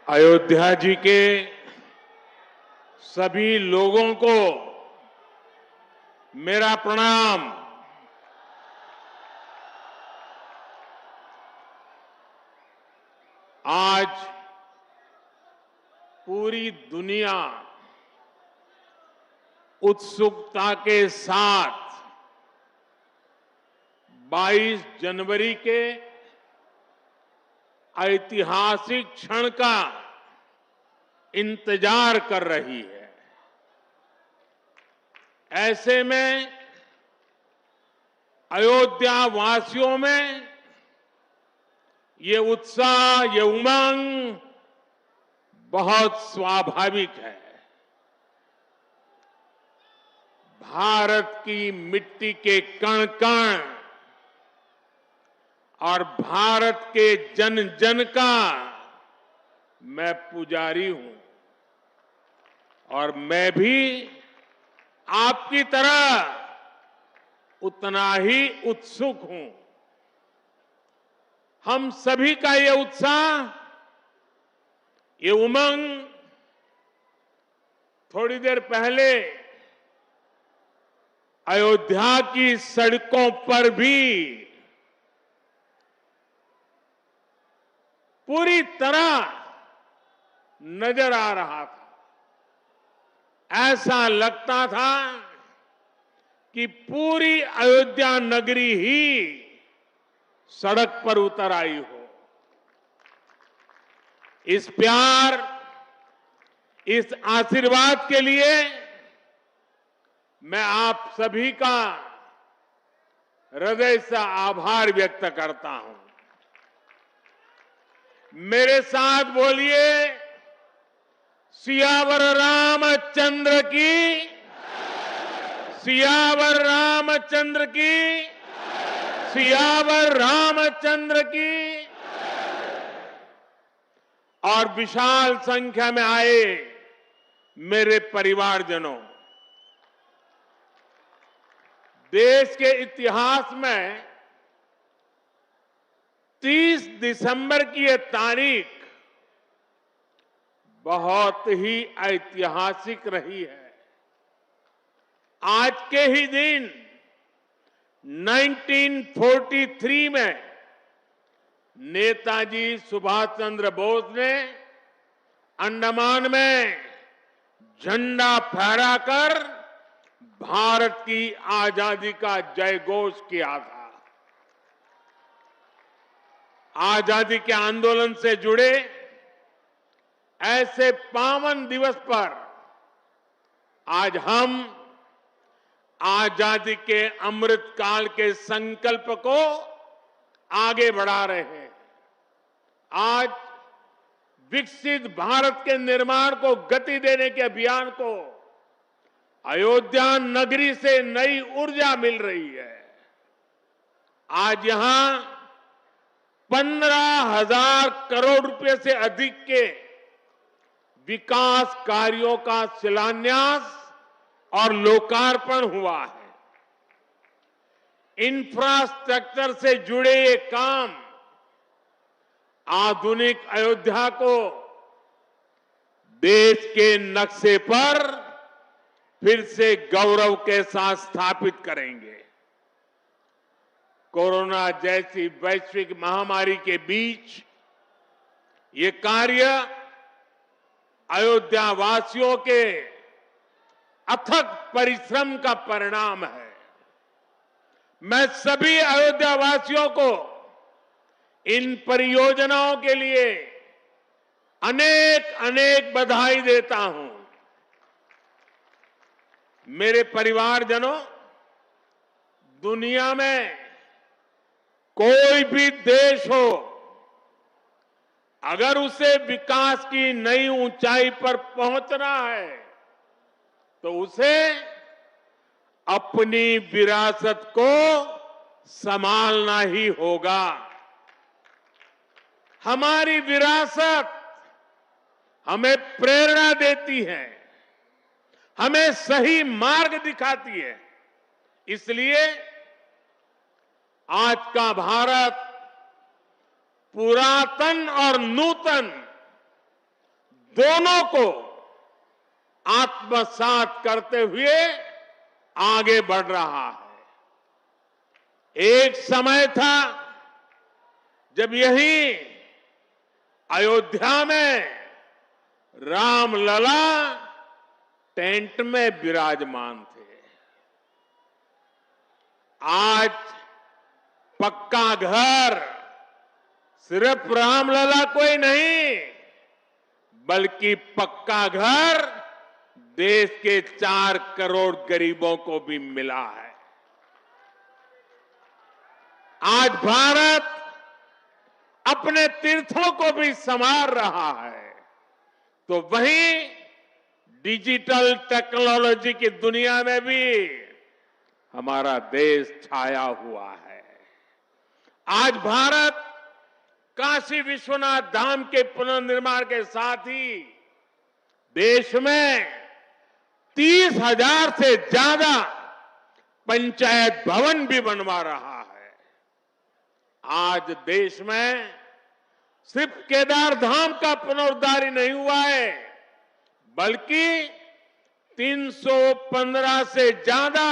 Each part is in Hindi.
अयोध्या जी के सभी लोगों को मेरा प्रणाम। आज पूरी दुनिया उत्सुकता के साथ 22 जनवरी के ऐतिहासिक क्षण का इंतजार कर रही है। ऐसे में अयोध्या वासियों में ये उत्साह, ये उमंग बहुत स्वाभाविक है। भारत की मिट्टी के कण कण और भारत के जन जन का मैं पुजारी हूं और मैं भी आपकी तरह उतना ही उत्सुक हूं। हम सभी का ये उत्साह, ये उमंग थोड़ी देर पहले अयोध्या की सड़कों पर भी पूरी तरह नजर आ रहा था। ऐसा लगता था कि पूरी अयोध्या नगरी ही सड़क पर उतर आई हो। इस प्यार, इस आशीर्वाद के लिए मैं आप सभी का हृदय से आभार व्यक्त करता हूं। मेरे साथ बोलिए, सियावर रामचंद्र की, सियावर रामचंद्र की, सियावर रामचंद्र की। और विशाल संख्या में आए मेरे परिवारजनों, देश के इतिहास में 30 दिसंबर की यह तारीख बहुत ही ऐतिहासिक रही है। आज के ही दिन 1943 में नेताजी सुभाष चंद्र बोस ने अंडमान में झंडा फहराकर भारत की आजादी का जयघोष किया था। आजादी के आंदोलन से जुड़े ऐसे पावन दिवस पर आज हम आजादी के अमृत काल के संकल्प को आगे बढ़ा रहे हैं। आज विकसित भारत के निर्माण को गति देने के अभियान को अयोध्या नगरी से नई ऊर्जा मिल रही है। आज यहां 15,000 करोड़ रुपए से अधिक के विकास कार्यों का शिलान्यास और लोकार्पण हुआ है। इंफ्रास्ट्रक्चर से जुड़े ये काम आधुनिक अयोध्या को देश के नक्शे पर फिर से गौरव के साथ स्थापित करेंगे। कोरोना जैसी वैश्विक महामारी के बीच ये कार्य अयोध्या वासियों के अथक परिश्रम का परिणाम है। मैं सभी अयोध्या वासियों को इन परियोजनाओं के लिए अनेक अनेक बधाई देता हूं। मेरे परिवारजनों, दुनिया में कोई भी देश हो, अगर उसे विकास की नई ऊंचाई पर पहुंचना है तो उसे अपनी विरासत को संभालना ही होगा। हमारी विरासत हमें प्रेरणा देती है, हमें सही मार्ग दिखाती है। इसलिए आज का भारत पुरातन और नूतन दोनों को आत्मसात करते हुए आगे बढ़ रहा है। एक समय था जब यही अयोध्या में रामलला टेंट में विराजमान थे। आज पक्का घर सिर्फ रामलला कोई नहीं, बल्कि पक्का घर देश के 4 करोड़ गरीबों को भी मिला है। आज भारत अपने तीर्थों को भी संवार रहा है, तो वहीं डिजिटल टेक्नोलॉजी की दुनिया में भी हमारा देश छाया हुआ है। आज भारत काशी विश्वनाथ धाम के पुनर्निर्माण के साथ ही देश में 30,000 से ज्यादा पंचायत भवन भी बनवा रहा है। आज देश में सिर्फ केदार धाम का पुनरुद्धार ही नहीं हुआ है, बल्कि 315 से ज्यादा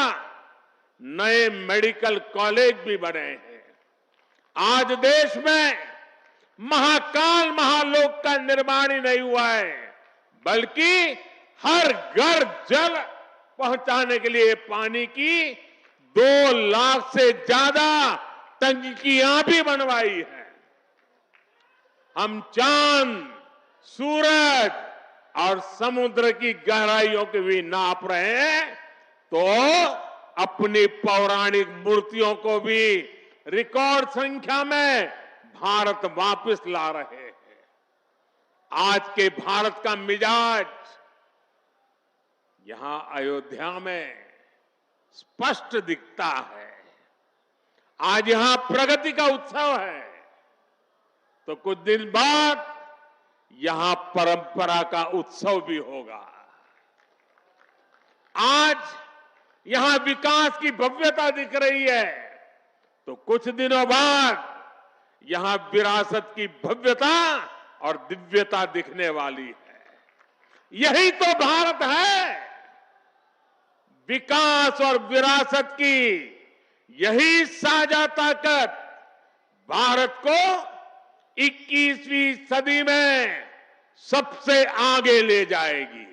नए मेडिकल कॉलेज भी बने हैं। आज देश में महाकाल महालोक का निर्माण ही नहीं हुआ है, बल्कि हर घर जल पहुंचाने के लिए पानी की 2 लाख से ज्यादा टंकियां भी बनवाई है। हम चांद, सूरज और समुद्र की गहराइयों की भी नाप रहे हैं, तो अपनी पौराणिक मूर्तियों को भी रिकॉर्ड संख्या में भारत वापस ला रहे हैं। आज के भारत का मिजाज यहां अयोध्या में स्पष्ट दिखता है। आज यहां प्रगति का उत्सव है, तो कुछ दिन बाद यहां परंपरा का उत्सव भी होगा। आज यहां विकास की भव्यता दिख रही है, तो कुछ दिनों बाद यहां विरासत की भव्यता और दिव्यता दिखने वाली है। यही तो भारत है। विकास और विरासत की यही साझा ताकत भारत को 21वीं सदी में सबसे आगे ले जाएगी।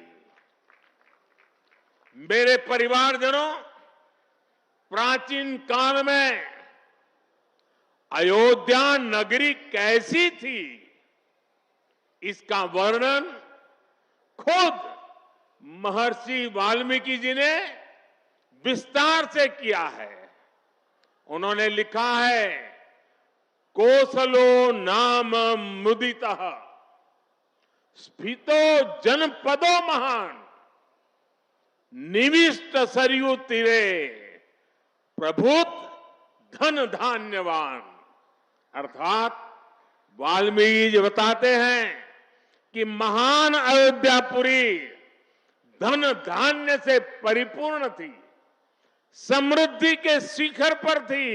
मेरे परिवारजनों, प्राचीन काल में अयोध्या नगरी कैसी थी, इसका वर्णन खुद महर्षि वाल्मीकि जी ने विस्तार से किया है। उन्होंने लिखा है, कोसलो नाम मुदितः स्फीतो जनपदो महान निविष्ट सरयू तीरे प्रभुत धन धान्यवान। अर्थात वाल्मीकि जी बताते हैं कि महान अयोध्यापुरी धन धान्य से परिपूर्ण थी, समृद्धि के शिखर पर थी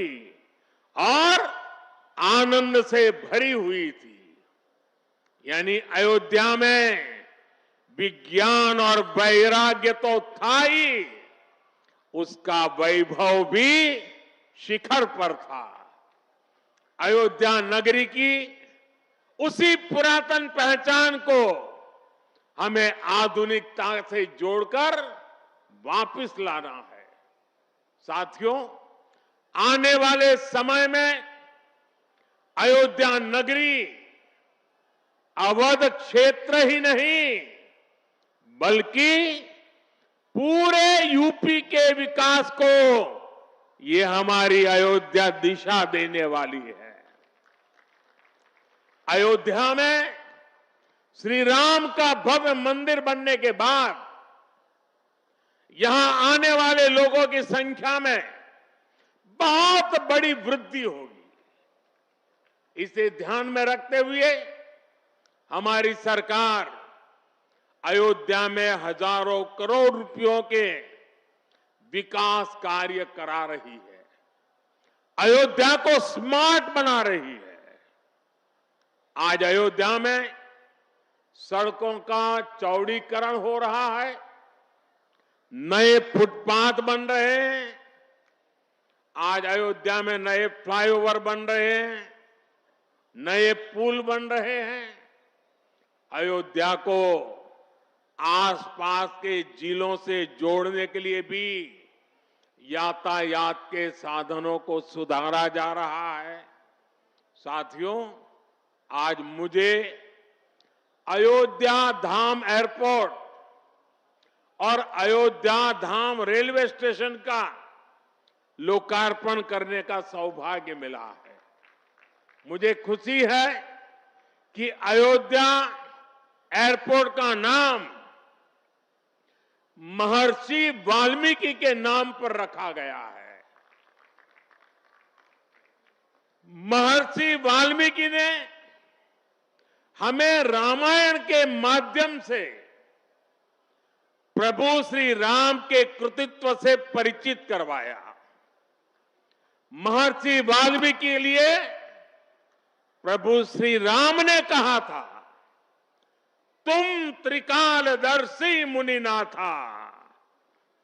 और आनंद से भरी हुई थी। यानी अयोध्या में विज्ञान और वैराग्य तो था ही, उसका वैभव भी शिखर पर था। अयोध्या नगरी की उसी पुरातन पहचान को हमें आधुनिकता से जोड़कर वापस लाना है। साथियों, आने वाले समय में अयोध्या नगरी अवध क्षेत्र ही नहीं, बल्कि पूरे यूपी के विकास को ये हमारी अयोध्या दिशा देने वाली है। अयोध्या में श्री राम का भव्य मंदिर बनने के बाद यहां आने वाले लोगों की संख्या में बहुत बड़ी वृद्धि होगी। इसे ध्यान में रखते हुए हमारी सरकार अयोध्या में हजारों करोड़ रुपयों के विकास कार्य करा रही है। अयोध्या को स्मार्ट बना रही है। आज अयोध्या में सड़कों का चौड़ीकरण हो रहा है, नए फुटपाथ बन रहे हैं, आज अयोध्या में नए फ्लाईओवर बन रहे हैं, नए पुल बन रहे हैं। अयोध्या को आसपास के जिलों से जोड़ने के लिए भी यातायात के साधनों को सुधारा जा रहा है। साथियों, आज मुझे अयोध्या धाम एयरपोर्ट और अयोध्या धाम रेलवे स्टेशन का लोकार्पण करने का सौभाग्य मिला है। मुझे खुशी है कि अयोध्या एयरपोर्ट का नाम महर्षि वाल्मीकि के नाम पर रखा गया है। महर्षि वाल्मीकि ने हमें रामायण के माध्यम से प्रभु श्री राम के कृतित्व से परिचित करवाया। महर्षि वाल्मीकि के लिए प्रभु श्री राम ने कहा था, तुम त्रिकालदर्शी मुनिनाथा,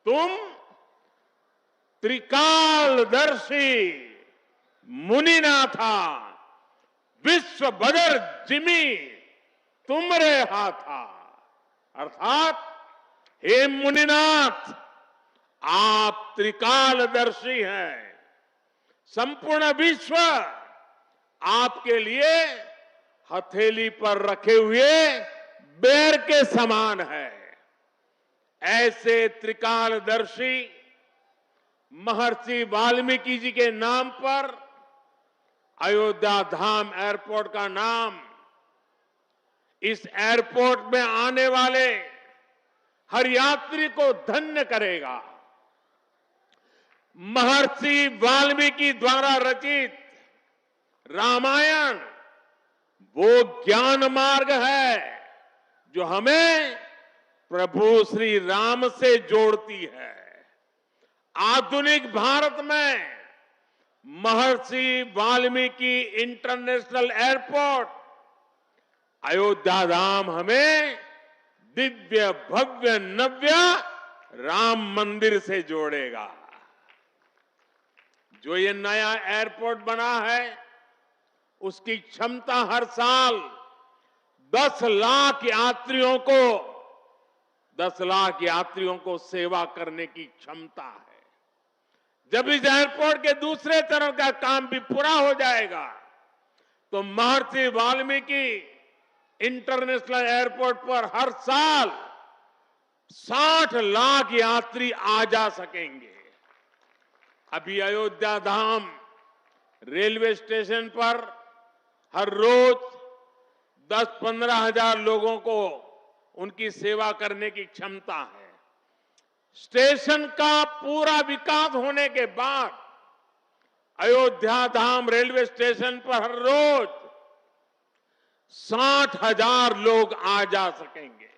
तुम त्रिकालदर्शी मुनिनाथा, विश्व बदर जिमी तुमरे हाथा। अर्थात हे मुनिनाथ, आप त्रिकालदर्शी हैं, संपूर्ण विश्व आपके लिए हथेली पर रखे हुए बेर के समान है। ऐसे त्रिकालदर्शी महर्षि वाल्मीकि जी के नाम पर अयोध्या धाम एयरपोर्ट का नाम इस एयरपोर्ट में आने वाले हर यात्री को धन्य करेगा। महर्षि वाल्मीकि द्वारा रचित रामायण वो ज्ञान मार्ग है जो हमें प्रभु श्री राम से जोड़ती है। आधुनिक भारत में महर्षि वाल्मीकि इंटरनेशनल एयरपोर्ट अयोध्या धाम हमें दिव्य भव्य नव्य राम मंदिर से जोड़ेगा। जो ये नया एयरपोर्ट बना है उसकी क्षमता हर साल 10 लाख यात्रियों को सेवा करने की क्षमता है। जब इस एयरपोर्ट के दूसरे चरण का काम भी पूरा हो जाएगा तो महर्षि वाल्मीकि इंटरनेशनल एयरपोर्ट पर हर साल 60 लाख यात्री आ जा सकेंगे। अभी अयोध्या धाम रेलवे स्टेशन पर हर रोज 10-15 हजार लोगों को उनकी सेवा करने की क्षमता है। स्टेशन का पूरा विकास होने के बाद अयोध्या धाम रेलवे स्टेशन पर हर रोज 60,000 लोग आ जा सकेंगे।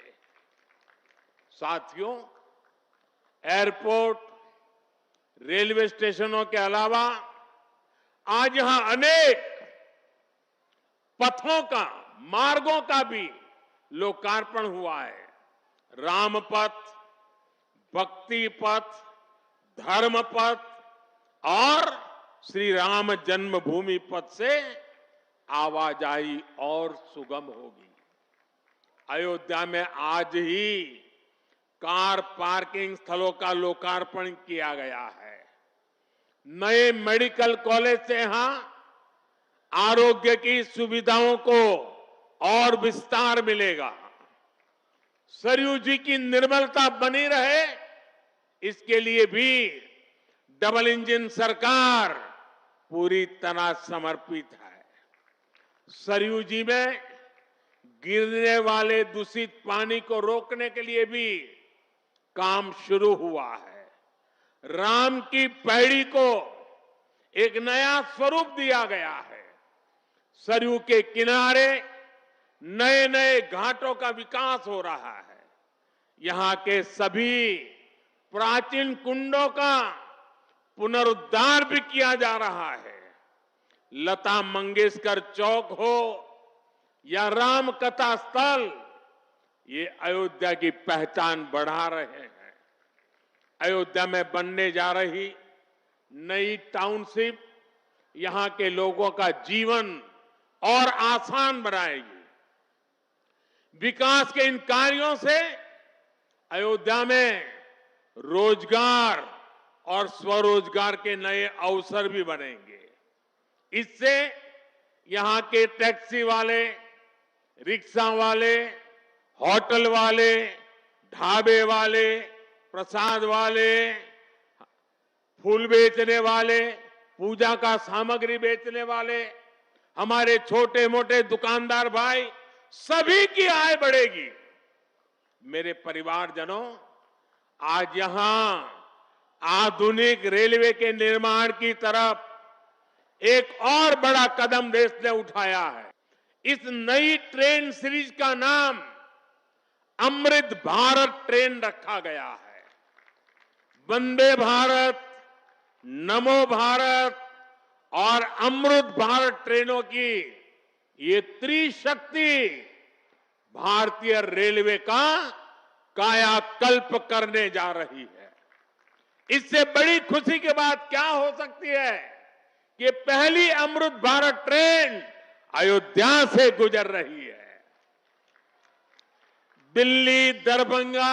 साथियों, एयरपोर्ट, रेलवे स्टेशनों के अलावा आज यहां अनेक पथों का, मार्गों का भी लोकार्पण हुआ है। राम पथ, भक्ति पथ, धर्म पथ और श्री राम जन्मभूमि पथ से आवाजाही और सुगम होगी। अयोध्या में आज ही कार पार्किंग स्थलों का लोकार्पण किया गया है। नए मेडिकल कॉलेज से यहां आरोग्य की सुविधाओं को और विस्तार मिलेगा। सरयू जी की निर्मलता बनी रहे, इसके लिए भी डबल इंजन सरकार पूरी तरह समर्पित है। सरयू जी में गिरने वाले दूषित पानी को रोकने के लिए भी काम शुरू हुआ है। राम की पैड़ी को एक नया स्वरूप दिया गया है। सरयू के किनारे नए नए घाटों का विकास हो रहा है। यहां के सभी प्राचीन कुंडों का पुनरुद्धार भी किया जा रहा है। लता मंगेशकर चौक हो या राम कथा स्थल ये अयोध्या की पहचान बढ़ा रहे हैं। अयोध्या में बनने जा रही नई टाउनशिप यहां के लोगों का जीवन और आसान बनाएगी। विकास के इन कार्यों से अयोध्या में रोजगार और स्वरोजगार के नए अवसर भी बनेंगे। इससे यहां के टैक्सी वाले, रिक्शा वाले, होटल वाले, ढाबे वाले, प्रसाद वाले, फूल बेचने वाले, पूजा का सामग्री बेचने वाले, हमारे छोटे मोटे दुकानदार भाई, सभी की आय बढ़ेगी। मेरे परिवारजनों, आज यहां आधुनिक रेलवे के निर्माण की तरफ एक और बड़ा कदम देश ने उठाया है। इस नई ट्रेन सीरीज का नाम अमृत भारत ट्रेन रखा गया है। वंदे भारत, नमो भारत और अमृत भारत ट्रेनों की ये त्रिशक्ति भारतीय रेलवे का कायाकल्प करने जा रही है। इससे बड़ी खुशी की बात क्या हो सकती है कि पहली अमृत भारत ट्रेन अयोध्या से गुजर रही है। Delhi Darbhanga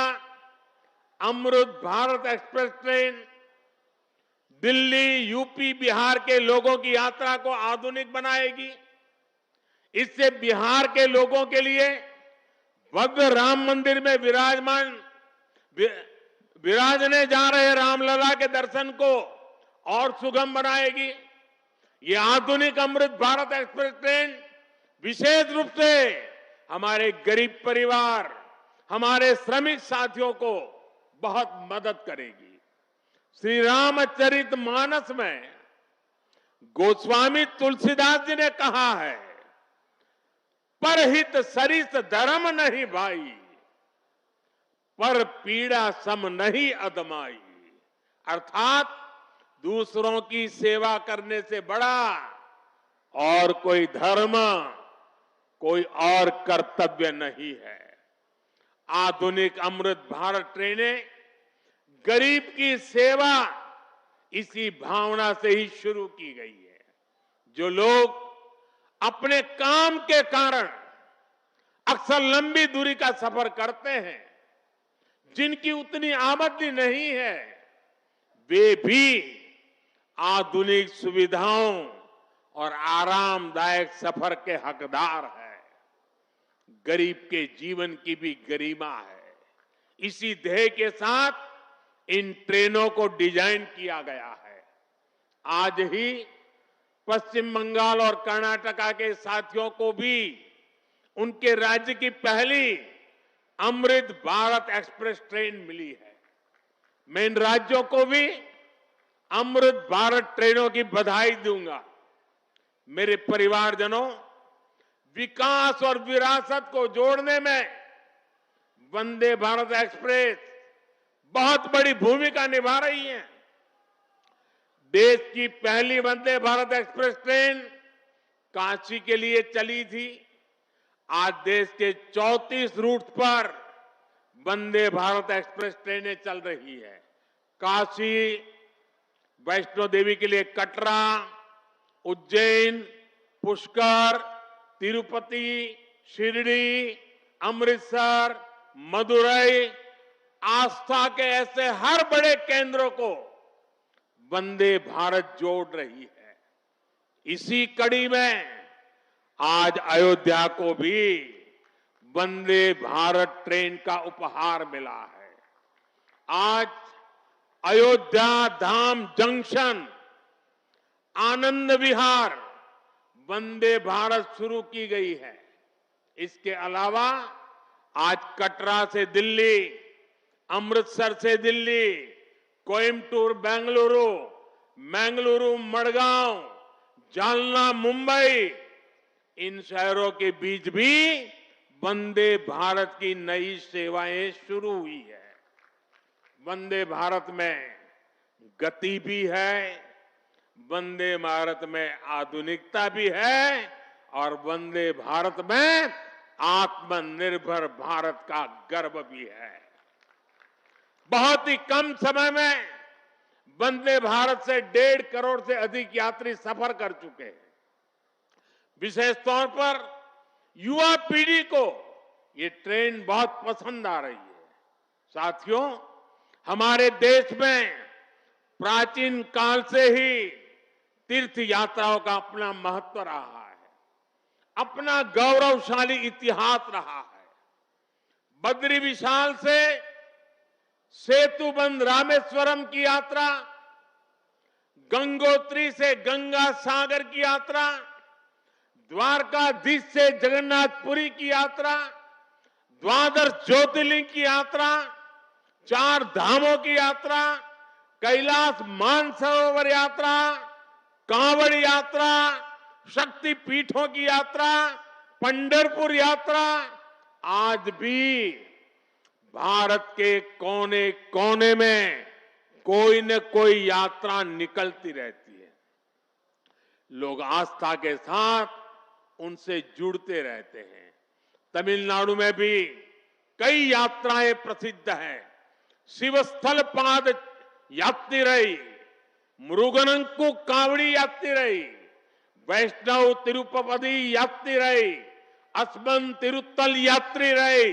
Amrit Bharat express train Delhi, UP, Bihar के लोगों की यात्रा को आधुनिक बनाएगी। इससे बिहार के लोगों के लिए भव्य राम मंदिर में विराजने जा रहे रामलला के दर्शन को और सुगम बनाएगी। ये आधुनिक अमृत भारत एक्सप्रेस ट्रेन विशेष रूप से हमारे गरीब परिवार, हमारे श्रमिक साथियों को बहुत मदद करेगी। श्री रामचरित मानस में गोस्वामी तुलसीदास जी ने कहा है, परहित सरिस धर्म नहीं भाई, पर पीड़ा सम नहीं अदमाई। अर्थात दूसरों की सेवा करने से बड़ा और कोई धर्म, कोई और कर्तव्य नहीं है। आधुनिक अमृत भारत ट्रेनें गरीब की सेवा इसी भावना से ही शुरू की गई है। जो लोग अपने काम के कारण अक्सर लंबी दूरी का सफर करते हैं, जिनकी उतनी आमदनी नहीं है, वे भी आधुनिक सुविधाओं और आरामदायक सफर के हकदार हैं। गरीब के जीवन की भी गरिमा है। इसी ध्येय के साथ इन ट्रेनों को डिजाइन किया गया है। आज ही पश्चिम बंगाल और कर्नाटका के साथियों को भी उनके राज्य की पहली अमृत भारत एक्सप्रेस ट्रेन मिली है। मैं इन राज्यों को भी अमृत भारत ट्रेनों की बधाई दूंगा। मेरे परिवारजनों, विकास और विरासत को जोड़ने में वंदे भारत एक्सप्रेस बहुत बड़ी भूमिका निभा रही है। देश की पहली वंदे भारत एक्सप्रेस ट्रेन काशी के लिए चली थी। आज देश के 34 रूट पर वंदे भारत एक्सप्रेस ट्रेनें चल रही है। काशी, वैष्णो देवी के लिए कटरा, उज्जैन, पुष्कर, तिरुपति, शिरडी, अमृतसर, मदुरई, आस्था के ऐसे हर बड़े केंद्रों को वंदे भारत जोड़ रही है। इसी कड़ी में आज अयोध्या को भी वंदे भारत ट्रेन का उपहार मिला है। आज अयोध्या धाम जंक्शन, आनंद विहार वंदे भारत शुरू की गई है। इसके अलावा आज कटरा से दिल्ली, अमृतसर से दिल्ली, कोयम्बटूर बेंगलुरु, मंगलुरु मडगांव, जालना मुंबई, इन शहरों के बीच भी वंदे भारत की नई सेवाएं शुरू हुई है। वंदे भारत में गति भी है, वंदे भारत में आधुनिकता भी है और वंदे भारत में आत्मनिर्भर भारत का गर्व भी है। बहुत ही कम समय में वंदे भारत से 1.5 करोड़ से अधिक यात्री सफर कर चुके हैं। विशेष तौर पर युवा पीढ़ी को ये ट्रेन बहुत पसंद आ रही है। साथियों, हमारे देश में प्राचीन काल से ही तीर्थ यात्राओं का अपना महत्व रहा है, अपना गौरवशाली इतिहास रहा है। बद्री विशाल से सेतुबंध रामेश्वरम की यात्रा, गंगोत्री से गंगा सागर की यात्रा, द्वारकाधीश से जगन्नाथपुरी की यात्रा, द्वादश ज्योतिर्लिंग की यात्रा, 4 धामों की यात्रा, कैलाश मानसरोवर यात्रा, कांवड़ यात्रा, शक्ति पीठों की यात्रा, पंढरपुर यात्रा, आज भी भारत के कोने कोने में कोई न कोई यात्रा निकलती रहती है। लोग आस्था के साथ उनसे जुड़ते रहते हैं। तमिलनाडु में भी कई यात्राएं प्रसिद्ध हैं। शिवस्थल पाद यात्रिरई, मुरुगनंकु कावड़ी यात्रिरई, वैष्णव तिरुपति यात्रिरई, अस्मन तिरुत्तल यात्रिरई,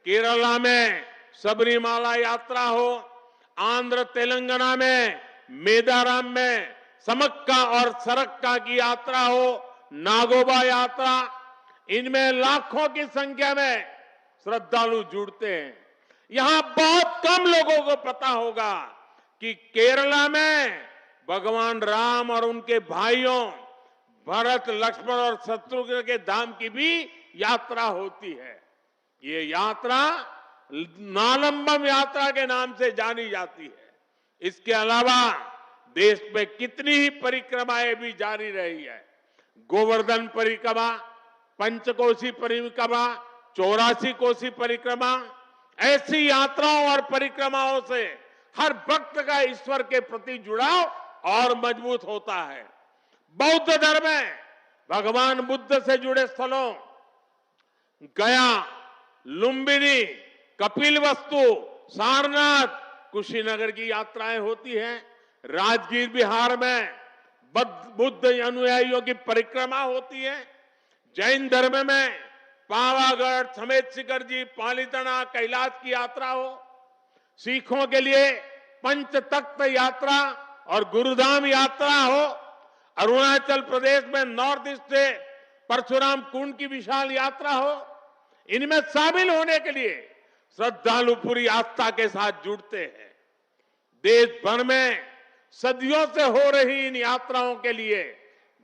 केरला में सबरीमाला यात्रा हो, आंध्र तेलंगाना में मेदाराम में समक्का और सरक्का की यात्रा हो, नागोबा यात्रा, इनमें लाखों की संख्या में श्रद्धालु जुड़ते हैं। यहां बहुत कम लोगों को पता होगा कि केरला में भगवान राम और उनके भाइयों भरत, लक्ष्मण और शत्रुघ्न के धाम की भी यात्रा होती है। ये यात्रा नालंबम यात्रा के नाम से जानी जाती है। इसके अलावा देश में कितनी ही परिक्रमाएं भी जारी रही है। गोवर्धन परिक्रमा, पंचकोशी परिक्रमा, 84 कोसी परिक्रमा, ऐसी यात्राओं और परिक्रमाओं से हर भक्त का ईश्वर के प्रति जुड़ाव और मजबूत होता है। बौद्ध धर्म में भगवान बुद्ध से जुड़े स्थलों गया, लुम्बिनी, कपिलवस्तु, सारनाथ, कुशीनगर की यात्राएं होती हैं। राजगीर बिहार में बुद्ध अनुयायियों की परिक्रमा होती है। जैन धर्म में पावागढ़, समेत शिखर जी, पालीताना, कैलाश की यात्रा हो। सिखों के लिए पंच तख्त यात्रा और गुरुधाम यात्रा हो। अरुणाचल प्रदेश में नॉर्थ ईस्ट से परशुराम कुंड की विशाल यात्रा हो। इनमें शामिल होने के लिए श्रद्धालु पूरी आस्था के साथ जुड़ते हैं। देश भर में सदियों से हो रही इन यात्राओं के लिए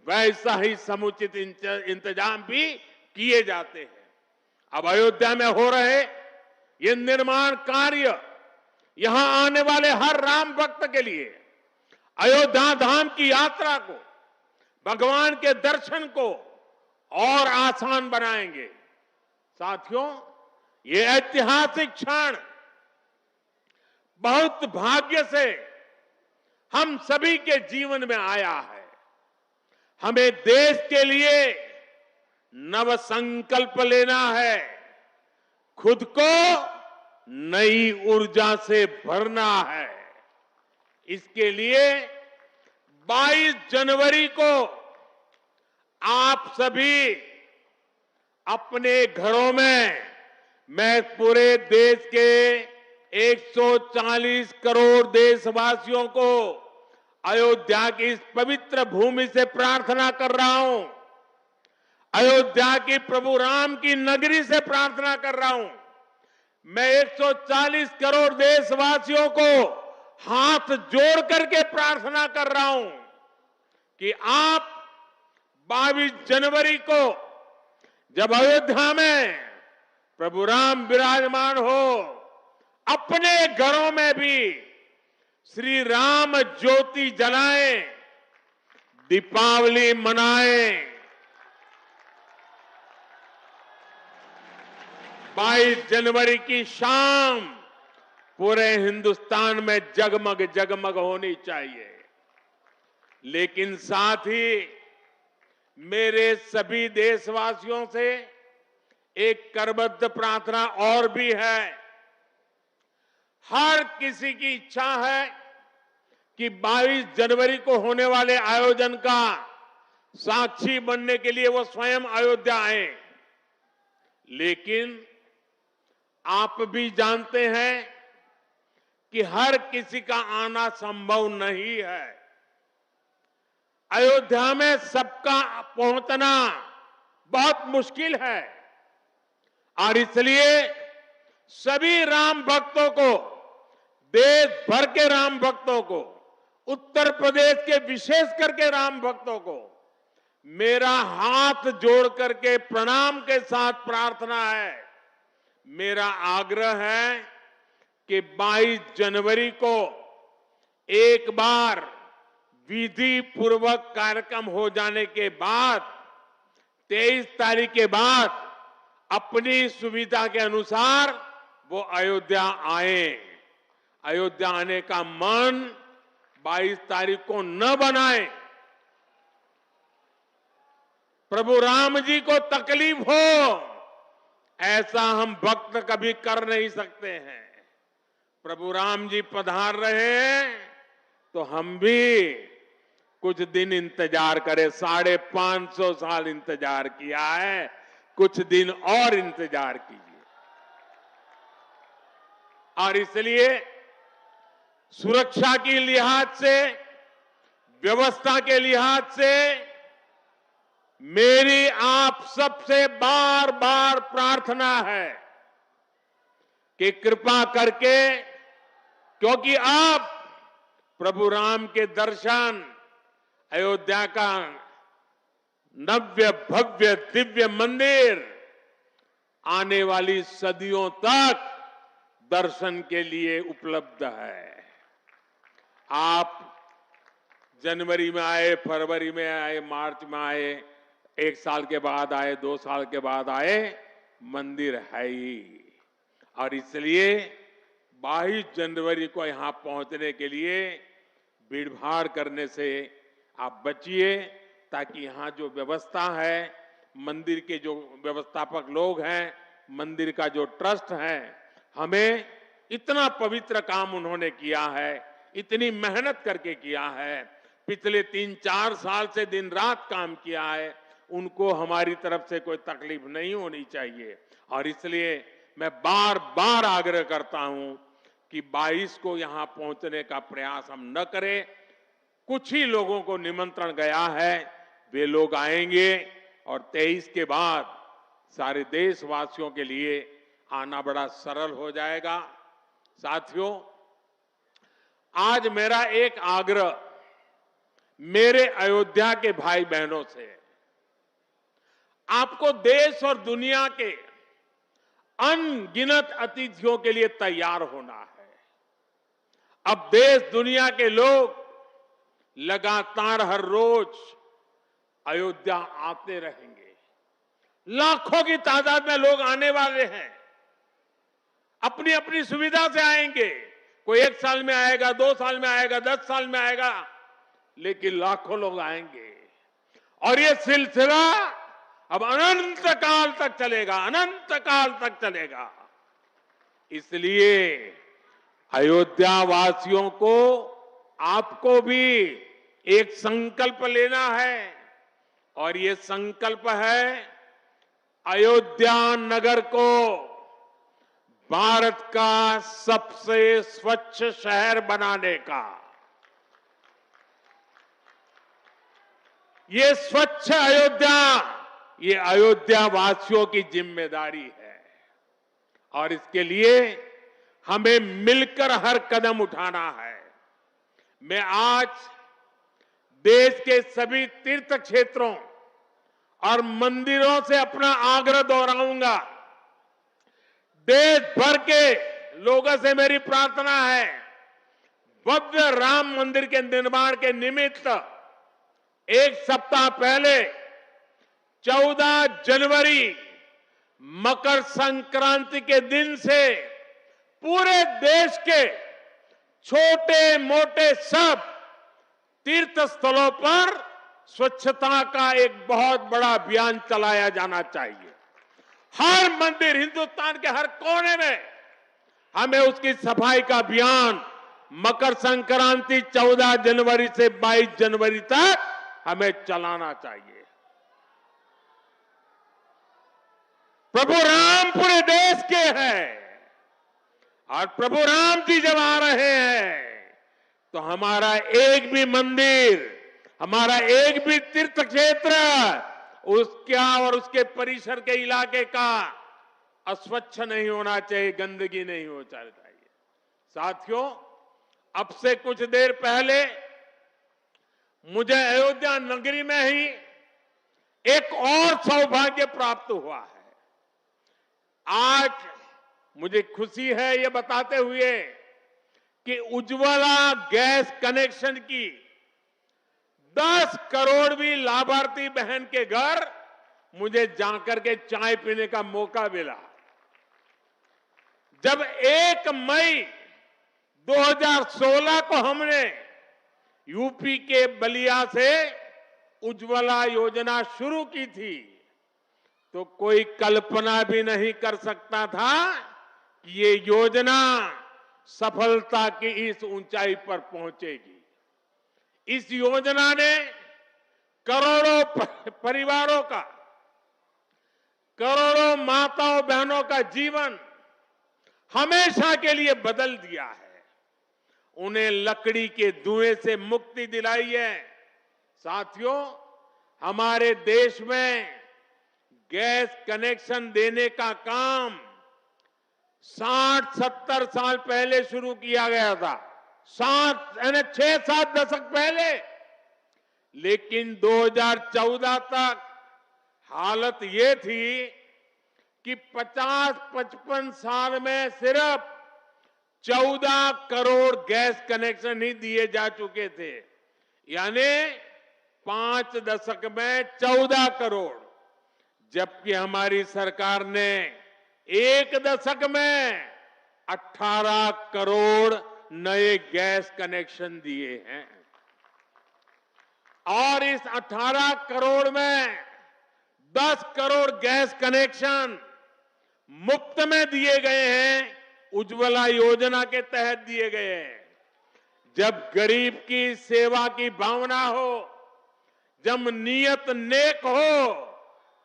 वैसा ही समुचित इंतजाम भी किए जाते हैं। अब अयोध्या में हो रहे ये निर्माण कार्य यहां आने वाले हर राम भक्त के लिए अयोध्या धाम की यात्रा को, भगवान के दर्शन को और आसान बनाएंगे। साथियों, ये ऐतिहासिक क्षण बहुत भाग्य से हम सभी के जीवन में आया है। हमें देश के लिए नव संकल्प लेना है, खुद को नई ऊर्जा से भरना है। इसके लिए 22 जनवरी को आप सभी अपने घरों में, मैं पूरे देश के 140 करोड़ देशवासियों को अयोध्या की इस पवित्र भूमि से प्रार्थना कर रहा हूं। अयोध्या की प्रभु राम की नगरी से प्रार्थना कर रहा हूं। मैं 140 करोड़ देशवासियों को हाथ जोड़ करके प्रार्थना कर रहा हूं कि आप 22 जनवरी को जब अयोध्या में प्रभु राम विराजमान हो, अपने घरों में भी श्री राम ज्योति जलाएं, दीपावली मनाएं। 22 जनवरी की शाम पूरे हिंदुस्तान में जगमग जगमग होनी चाहिए। लेकिन साथ ही मेरे सभी देशवासियों से एक करबद्ध प्रार्थना और भी है। हर किसी की इच्छा है कि 22 जनवरी को होने वाले आयोजन का साक्षी बनने के लिए वो स्वयं अयोध्या आए। लेकिन आप भी जानते हैं कि हर किसी का आना संभव नहीं है। अयोध्या में सबका पहुंचना बहुत मुश्किल है और इसलिए सभी राम भक्तों को, देश भर के राम भक्तों को, उत्तर प्रदेश के विशेष करके राम भक्तों को मेरा हाथ जोड़ करके प्रणाम के साथ प्रार्थना है, मेरा आग्रह है कि 22 जनवरी को एक बार विधि पूर्वक कार्यक्रम हो जाने के बाद 23 तारीख के बाद अपनी सुविधा के अनुसार वो अयोध्या आए। अयोध्या आने का मन 22 तारीख को न बनाए। प्रभु राम जी को तकलीफ हो ऐसा हम भक्त कभी कर नहीं सकते हैं। प्रभु राम जी पधार रहे हैं तो हम भी कुछ दिन इंतजार करें। 550 साल इंतजार किया है, कुछ दिन और इंतजार कीजिए। और इसलिए सुरक्षा की लिहाज से, व्यवस्था के लिहाज से मेरी आप सबसे बार बार प्रार्थना है कि कृपा करके, क्योंकि आप प्रभु राम के दर्शन, अयोध्या का नव्य भव्य दिव्य मंदिर आने वाली सदियों तक दर्शन के लिए उपलब्ध है। आप जनवरी में आए, फरवरी में आए, मार्च में आए, 1 साल के बाद आए, 2 साल के बाद आए, मंदिर है ही। और इसलिए 22 जनवरी को यहां पहुंचने के लिए भीड़भाड़ करने से आप बचिए, ताकि यहां जो व्यवस्था है, मंदिर के जो व्यवस्थापक लोग हैं, मंदिर का जो ट्रस्ट है, हमें इतना पवित्र काम उन्होंने किया है, इतनी मेहनत करके किया है, पिछले 3-4 साल से दिन रात काम किया है, उनको हमारी तरफ से कोई तकलीफ नहीं होनी चाहिए। और इसलिए मैं बार बार आग्रह करता हूं कि 22 को यहां पहुंचने का प्रयास हम न करें। कुछ ही लोगों को निमंत्रण गया है, वे लोग आएंगे और 23 के बाद सारे देशवासियों के लिए आना बड़ा सरल हो जाएगा। साथियों, आज मेरा एक आग्रह मेरे अयोध्या के भाई बहनों से, आपको देश और दुनिया के अनगिनत अतिथियों के लिए तैयार होना है। अब देश दुनिया के लोग लगातार हर रोज अयोध्या आते रहेंगे। लाखों की तादाद में लोग आने वाले हैं, अपनी अपनी सुविधा से आएंगे। कोई 1 साल में आएगा, 2 साल में आएगा, 10 साल में आएगा, लेकिन लाखों लोग आएंगे। और ये सिलसिला अब अनंत काल तक चलेगा, अनंत काल तक चलेगा। इसलिए अयोध्या वासियों को, आपको भी एक संकल्प लेना है, और ये संकल्प है अयोध्या नगर को भारत का सबसे स्वच्छ शहर बनाने का। ये स्वच्छ अयोध्या, ये अयोध्या वासियों की जिम्मेदारी है और इसके लिए हमें मिलकर हर कदम उठाना है। मैं आज देश के सभी तीर्थ क्षेत्रों और मंदिरों से अपना आग्रह दोहराऊंगा। देश भर के लोगों से मेरी प्रार्थना है, भव्य राम मंदिर के निर्माण के निमित्त 1 सप्ताह पहले 14 जनवरी मकर संक्रांति के दिन से पूरे देश के छोटे मोटे सब तीर्थ स्थलों पर स्वच्छता का एक बहुत बड़ा अभियान चलाया जाना चाहिए। हर मंदिर, हिंदुस्तान के हर कोने में हमें उसकी सफाई का अभियान मकर संक्रांति 14 जनवरी से 22 जनवरी तक हमें चलाना चाहिए। प्रभु राम पूरे देश के हैं और प्रभु राम जी जब आ रहे हैं तो हमारा एक भी मंदिर, हमारा एक भी तीर्थ क्षेत्र उसका और उसके परिसर के इलाके का अस्वच्छ नहीं होना चाहिए, गंदगी नहीं होना चाहिए। साथियों, अब से कुछ देर पहले मुझे अयोध्या नगरी में ही एक और सौभाग्य प्राप्त हुआ है। आज मुझे खुशी है ये बताते हुए कि उज्ज्वला गैस कनेक्शन की 10 करोड़वीं लाभार्थी बहन के घर मुझे जाकर के चाय पीने का मौका मिला। जब 1 मई 2016 को हमने यूपी के बलिया से उज्ज्वला योजना शुरू की थी तो कोई कल्पना भी नहीं कर सकता था कि ये योजना सफलता की इस ऊंचाई पर पहुंचेगी। इस योजना ने करोड़ों परिवारों का, करोड़ों माताओं बहनों का जीवन हमेशा के लिए बदल दिया है। उन्हें लकड़ी के धुएं से मुक्ति दिलाई है। साथियों, हमारे देश में गैस कनेक्शन देने का काम 60-70 साल पहले शुरू किया गया था, 6-7 दशक पहले। लेकिन 2014 तक हालत ये थी कि 50-55 साल में सिर्फ 14 करोड़ गैस कनेक्शन ही दिए जा चुके थे, यानी 5 दशक में 14 करोड़, जबकि हमारी सरकार ने 1 दशक में 18 करोड़ नए गैस कनेक्शन दिए हैं। और इस 18 करोड़ में 10 करोड़ गैस कनेक्शन मुफ्त में दिए गए हैं, उज्ज्वला योजना के तहत दिए गए हैं। जब गरीब की सेवा की भावना हो, जब नियत नेक हो,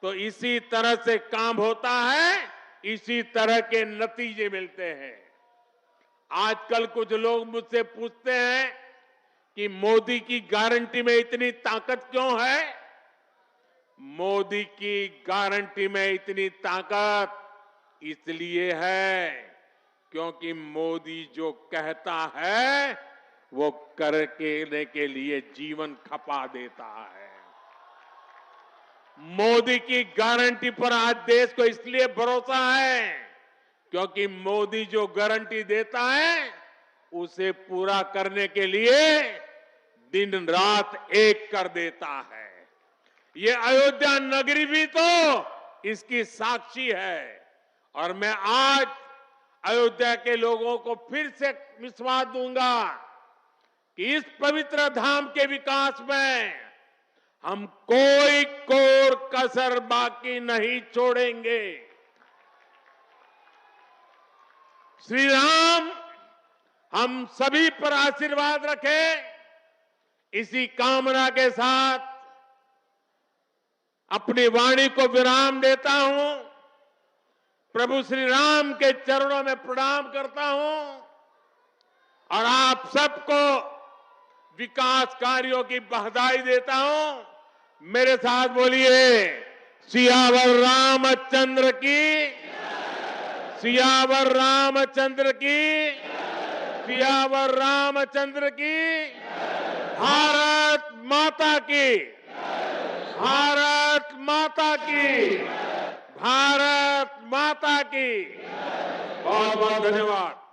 तो इसी तरह से काम होता है, इसी तरह के नतीजे मिलते हैं। आजकल कुछ लोग मुझसे पूछते हैं कि मोदी की गारंटी में इतनी ताकत क्यों है? मोदी की गारंटी में इतनी ताकत इसलिए है क्योंकि मोदी जो कहता है वो करने के लिए जीवन खपा देता है। मोदी की गारंटी पर आज देश को इसलिए भरोसा है क्योंकि मोदी जो गारंटी देता है उसे पूरा करने के लिए दिन रात एक कर देता है। ये अयोध्या नगरी भी तो इसकी साक्षी है। और मैं आज अयोध्या के लोगों को फिर से विश्वास दूंगा कि इस पवित्र धाम के विकास में हम कोई कोर कसर बाकी नहीं छोड़ेंगे। श्री राम हम सभी पर आशीर्वाद रखें, इसी कामना के साथ अपनी वाणी को विराम देता हूं। प्रभु श्री राम के चरणों में प्रणाम करता हूं और आप सबको विकास कार्यों की बधाई देता हूं। मेरे साथ बोलिए, सियावर रामचंद्र की, सियावर रामचंद्र की, सियावर रामचंद्र की, भारत माता की, भारत माता की, भारत माता की। बहुत बहुत धन्यवाद।